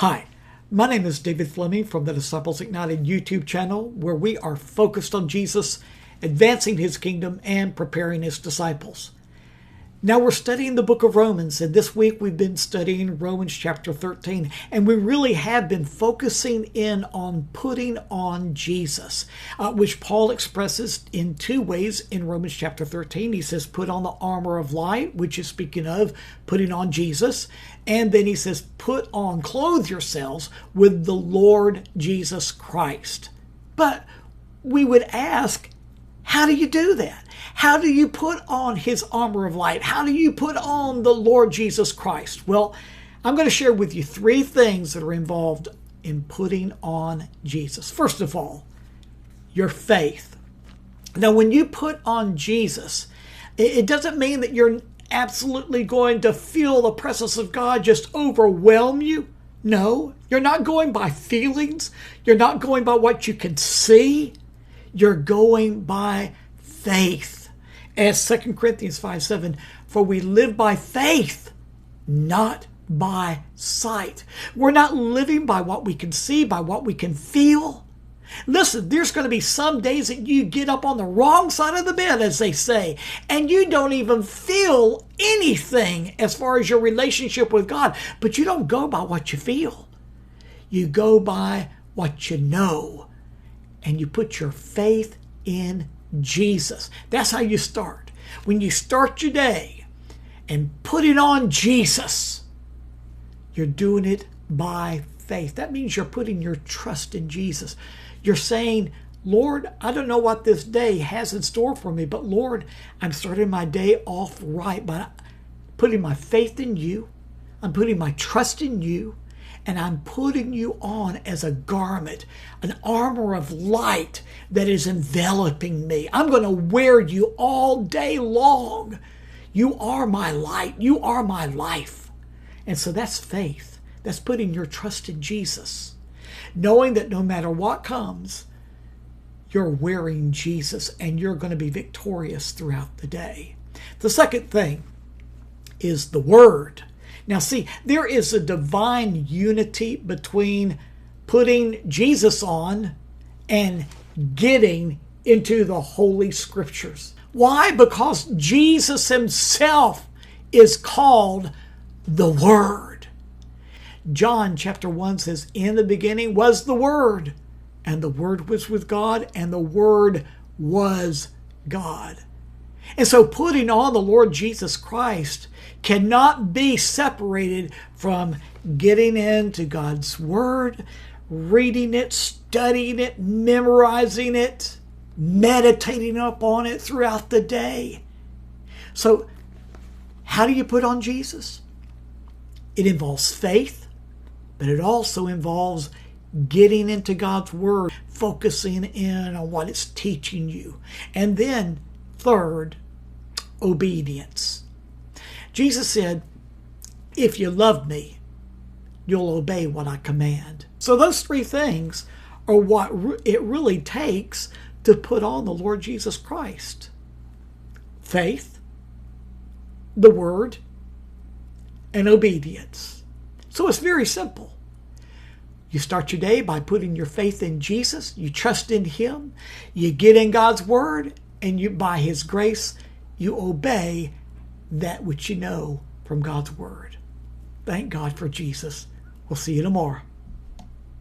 Hi, my name is David Fleming from the Disciples Ignited YouTube channel, where we are focused on Jesus, advancing his kingdom, and preparing his disciples. Now we're studying the book of Romans, and this week we've been studying Romans chapter 13, and we really have been focusing in on putting on Jesus, which Paul expresses in two ways in Romans chapter 13. He says, put on the armor of light, which is speaking of putting on Jesus, and then he says, clothe yourselves with the Lord Jesus Christ. But we would ask, how do you do that? How do you put on his armor of light? How do you put on the Lord Jesus Christ? Well, I'm going to share with you three things that are involved in putting on Jesus. First of all, your faith. Now, when you put on Jesus, it doesn't mean that you're absolutely going to feel the presence of God just overwhelm you. No, you're not going by feelings. You're not going by what you can see. You're going by faith. As 2 Corinthians 5:7, for we live by faith, not by sight. We're not living by what we can see, by what we can feel. Listen, there's going to be some days that you get up on the wrong side of the bed, as they say, and you don't even feel anything as far as your relationship with God. But you don't go by what you feel. You go by what you know, and you put your faith in Jesus. That's how you start. When you start your day and putting on Jesus, you're doing it by faith. That means you're putting your trust in Jesus. You're saying, Lord, I don't know what this day has in store for me, but Lord, I'm starting my day off right by putting my faith in you. I'm putting my trust in you. And I'm putting you on as a garment, an armor of light that is enveloping me. I'm going to wear you all day long. You are my light. You are my life. And so that's faith. That's putting your trust in Jesus. Knowing that no matter what comes, you're wearing Jesus and you're going to be victorious throughout the day. The second thing is the Word. Now see, there is a divine unity between putting Jesus on and getting into the Holy Scriptures. Why? Because Jesus himself is called the Word. John chapter 1 says, in the beginning was the Word, and the Word was with God, and the Word was God. And so putting on the Lord Jesus Christ cannot be separated from getting into God's Word, reading it, studying it, memorizing it, meditating upon it throughout the day. So how do you put on Jesus? It involves faith, but it also involves getting into God's Word, focusing in on what it's teaching you. And then third, obedience. Jesus said, if you love me, you'll obey what I command. So those three things are what it really takes to put on the Lord Jesus Christ. Faith, the Word, and obedience. So it's very simple. You start your day by putting your faith in Jesus. You trust in him. You get in God's Word, and you, by his grace, you obey that which you know from God's Word. Thank God for Jesus. We'll see you tomorrow.